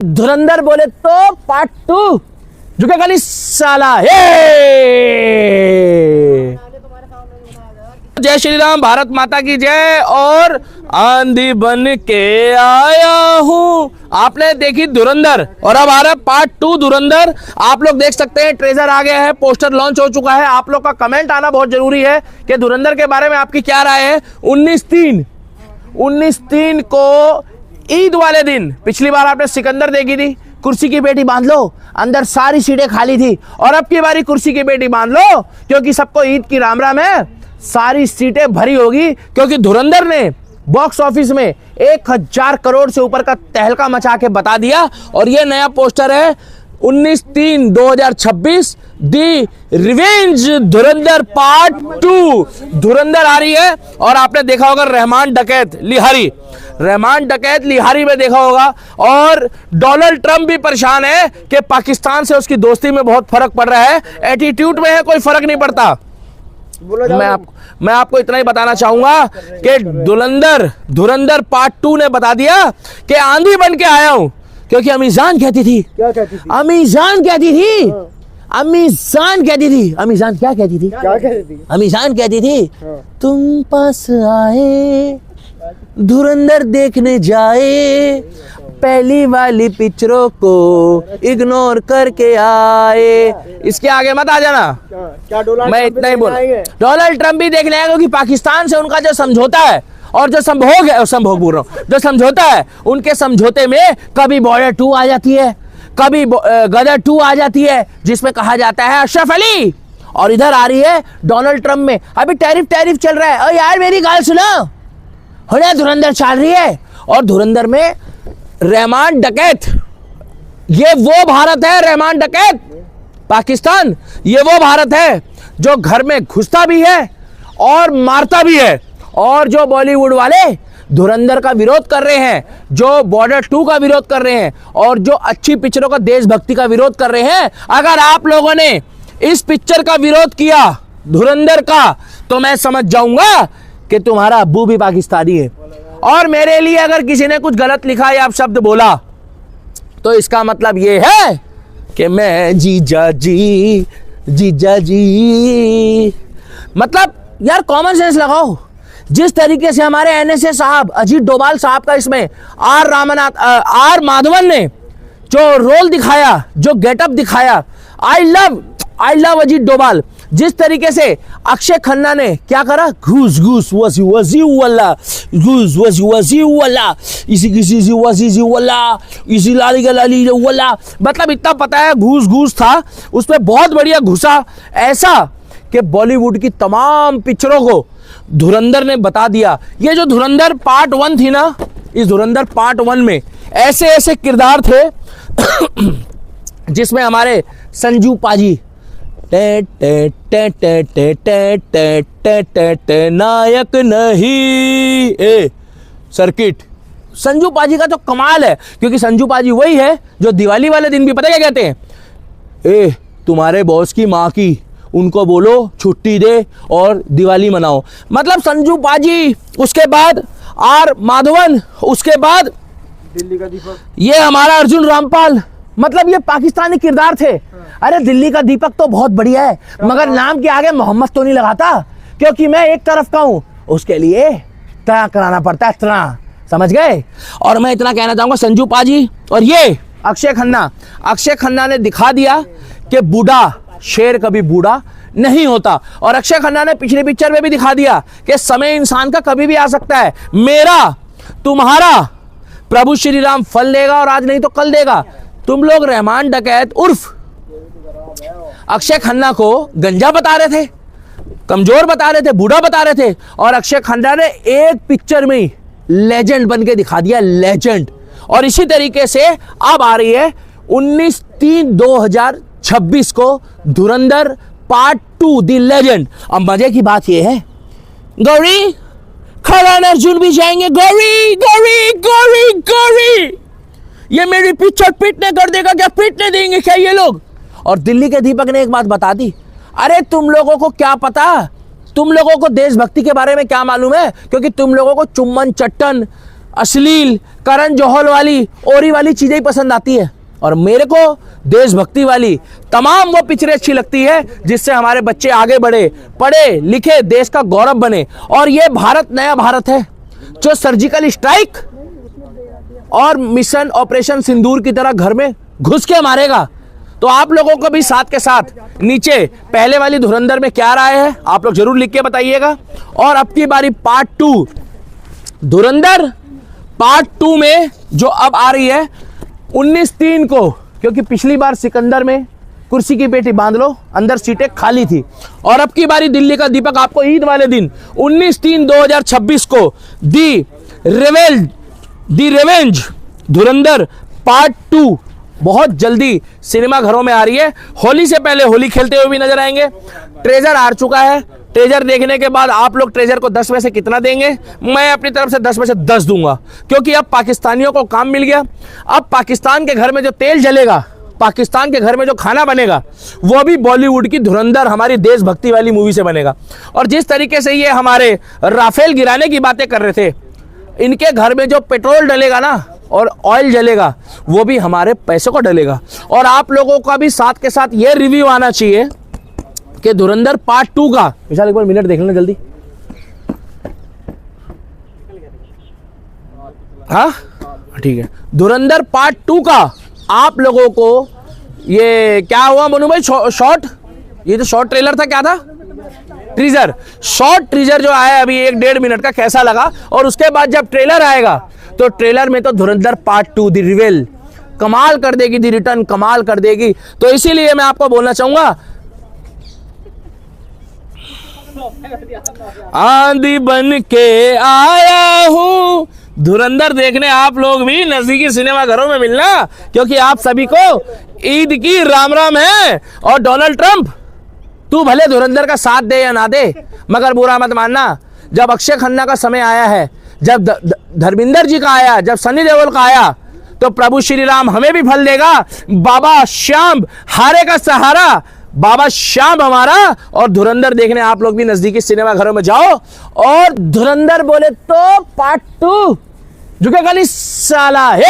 धुरंधर बोले तो पार्ट 2 झुके खाली साला। जय श्री राम, भारत माता की जय। और आंधी बन के आया हूँ। आपने देखी धुरंधर और अब आ रहा पार्ट 2 धुरंधर। आप लोग देख सकते हैं ट्रेजर आ गया है, पोस्टर लॉन्च हो चुका है। आप लोग का कमेंट आना बहुत जरूरी है कि धुरंधर के बारे में आपकी क्या राय है। 19/3 को ईद वाले दिन, पिछली बार आपने सिकंदर देखी थी, कुर्सी की पेटी बांध लो, अंदर सारी सीटें खाली थी। और अब की बारी कुर्सी की पेटी बांध लो, क्योंकि सबको ईद की राम राम है, सारी सीटें भरी होगी। क्योंकि धुरंधर ने बॉक्स ऑफिस में 1000 करोड़ से ऊपर का तहलका मचा के बता दिया। और ये नया पोस्टर है 19/3/2026 दी रिवेंज धुरंधर पार्ट 2। धुरंधर आ रही है। और आपने देखा होगा रहमान डकैत लिहारी में देखा होगा। और डोनाल्ड ट्रंप भी परेशान है कि पाकिस्तान से उसकी दोस्ती में बहुत फर्क पड़ रहा है, एटीट्यूड में है, कोई फर्क नहीं पड़ता। मैं आपको इतना ही बताना चाहूंगा कि धुरंधर पार्ट 2 ने बता दिया कि आंधी बन के आया हूं। क्योंकि अमीजान कहती थी, क्या कहती थी? अमीजान कहती थी, अमीजान कहती थी, अमीजान क्या कहती थी? क्या कहती थी? अमीजान कहती थी, तुम पास आए धुरंधर देखने जाए, पहली वाली पिक्चरों को इग्नोर करके आए। इसके आगे मत आ जाना। क्या मैं इतना ही बोल, डोनाल्ड ट्रंप भी देखने आएगा, क्योंकि पाकिस्तान से उनका जो समझौता है और जो संभोग है, संभोग बोल रहा हूं, जो समझौता है, उनके समझौते में कभी बॉर्डर 2 आ जाती है, कभी गदर 2 आ जाती है, जिसमें कहा जाता है अशरफ अली। और इधर आ रही है डोनाल्ड ट्रंप में अभी टैरिफ चल रहा है। और यार मेरी गाल सुनो, होने धुरंधर चल रही है। और धुरंधर में रहमान डकैत, ये वो भारत है, रहमान डकैत पाकिस्तान, ये वो भारत है जो घर में घुसता भी है और मारता भी है। और जो बॉलीवुड वाले धुरंधर का विरोध कर रहे हैं, जो बॉर्डर 2 का विरोध कर रहे हैं, और जो अच्छी पिक्चरों का, देशभक्ति का विरोध कर रहे हैं, अगर आप लोगों ने इस पिक्चर का विरोध किया धुरंधर का, तो मैं समझ जाऊंगा कि तुम्हारा अब्बू भी पाकिस्तानी है। और मेरे लिए अगर किसी ने कुछ गलत लिखा या शब्द बोला, तो इसका मतलब ये है कि मैं जीजा जी मतलब यार कॉमन सेंस लगाओ। जिस तरीके से हमारे एनएसए साहब अजीत डोभाल साहब का इसमें आर माधवन ने जो रोल दिखाया, जो गेटअप दिखाया, आई लव अजीत डोभाल। जिस तरीके से अक्षय खन्ना ने क्या करा, घूस वसी वाला, घूस वसी वाला, इसी लाली वाला, मतलब इतना पता है घूस था उसमें, बहुत बढ़िया घुसा। ऐसा कि बॉलीवुड की तमाम पिक्चरों को धुरंधर ने बता दिया। ये जो धुरंधर पार्ट 1 थी ना, इस धुरंधर पार्ट 1 में ऐसे ऐसे किरदार थे जिसमें हमारे संजू पाजी नायक नहीं सर्किट, संजू पाजी का तो कमाल है। क्योंकि संजू पाजी वही है जो दिवाली वाले दिन भी पता क्या कहते हैं, तुम्हारे बॉस की माँ की, उनको बोलो छुट्टी दे और दिवाली मनाओ। मतलब संजू पाजी, उसके बाद आर माधवन, उसके बाद दिल्ली का दीपक, ये हमारा अर्जुन रामपाल, मतलब ये पाकिस्तानी किरदार थे। अरे दिल्ली का दीपक तो बहुत बढ़िया है, मगर नाम के आगे मोहम्मद तो नहीं लगाता, क्योंकि मैं एक तरफ का हूं, उसके लिए तना कराना पड़ता है, तना, समझ गए। और मैं इतना कहना चाहूंगा, संजू पाजी और ये अक्षय खन्ना ने दिखा दिया कि बूढ़ा शेर कभी बूढ़ा नहीं होता। और अक्षय खन्ना ने पिछली पिक्चर में भी दिखा दिया कि समय इंसान का कभी भी आ सकता है। मेरा तुम्हारा प्रभु श्री राम फल देगा, और आज नहीं तो कल देगा। तुम लोग रहमान डकैत उर्फ अक्षय खन्ना को गंजा बता रहे थे, कमजोर बता रहे थे, बूढ़ा बता रहे थे, और अक्षय खन्ना ने एक पिक्चर में लेजेंड बन के दिखा दिया, लेजेंड। और इसी तरीके से अब आ रही है 19/3/2026 को धुरंधर पार्ट 2 दी लेजेंड। अब मजे की बात यह है, गौरी खड़न अर्जुन भी जाएंगे। गौरी गौरी गौरी गौरी, ये मेरी पिक्चर पिटने कर देगा क्या? पिटने देंगे क्या ये लोग? और दिल्ली के दीपक ने एक बात बता दी, अरे तुम लोगों को क्या पता, तुम लोगों को देशभक्ति के बारे में क्या मालूम है? क्योंकि तुम लोगों को चुम्बन चट्टन अश्लील करण जौहर वाली ओरी वाली चीजें ही पसंद आती है, और मेरे को देशभक्ति वाली तमाम वो पिक्चरें अच्छी लगती है जिससे हमारे बच्चे आगे बढ़े, पढ़े लिखे, देश का गौरव बने। और ये भारत नया भारत है जो सर्जिकल स्ट्राइक और मिशन ऑपरेशन सिंदूर की तरह घर में घुस के मारेगा। तो आप लोगों को भी साथ के साथ नीचे पहले वाली धुरंधर में क्या राय है आप लोग जरूर लिख के बताइएगा। और अब की बारी पार्ट 2 धुरंधर पार्ट 2 में जो अब आ रही है 19/3 को, क्योंकि पिछली बार सिकंदर में कुर्सी की पेटी बांध लो, अंदर सीटें खाली थी। और अब की बारी दिल्ली का दीपक आपको ईद वाले दिन 19/3/2026 को दी रिवेंज धुरंधर पार्ट 2 बहुत जल्दी सिनेमा घरों में आ रही है। होली से पहले होली खेलते हुए भी नजर आएंगे। ट्रेजर आ चुका है, ट्रेजर देखने के बाद आप लोग ट्रेजर को 10 में से कितना देंगे? मैं अपनी तरफ से 10 में से 10 दूंगा, क्योंकि अब पाकिस्तानियों को काम मिल गया। अब पाकिस्तान के घर में जो तेल जलेगा, पाकिस्तान के घर में जो खाना बनेगा, वो भी बॉलीवुड की धुरंधर हमारी देशभक्ति वाली मूवी से बनेगा। और जिस तरीके से ये हमारे राफेल गिराने की बातें कर रहे थे, इनके घर में जो पेट्रोल डलेगा ना और ऑयल जलेगा, वो भी हमारे पैसों को डलेगा। और आप लोगों का भी साथ के साथ ये रिव्यू आना चाहिए कि धुरंधर पार्ट 2 का, विशाल एक बार मिनट देख लेना जल्दी। हाँ ठीक है, धुरंधर पार्ट 2 का आप लोगों को ये क्या हुआ मनु भाई, शॉर्ट, ये तो शॉर्ट ट्रेलर था, क्या था, टीजर, शॉर्ट टीजर जो आया अभी 1-1.5 मिनट का, कैसा लगा? और उसके बाद जब ट्रेलर आएगा तो ट्रेलर में तो धुरंधर पार्ट 2 द रिवेल कमाल कर देगी, द रिटर्न कमाल कर देगी। तो इसीलिए मैं आपको बोलना चाहूंगा, आंधी बन के आया हूं धुरंधर देखने। आप लोग भी नजदीकी सिनेमा घरों में मिलना, क्योंकि आप सभी को ईद की राम राम है। और डोनाल्ड ट्रंप, तू भले धुरंधर का साथ दे या ना दे, मगर बुरा मत मानना, जब अक्षय खन्ना का समय आया है, जब धर्मेंद्र जी का आया, जब सनी देओल का आया, तो प्रभु श्री राम हमें भी फल देगा। बाबा श्याम हारे का सहारा, बाबा श्याम हमारा। और धुरंधर देखने आप लोग भी नजदीकी सिनेमा घरों में जाओ। और धुरंधर बोले तो पार्ट 2 झुकेगा नहीं साला, हे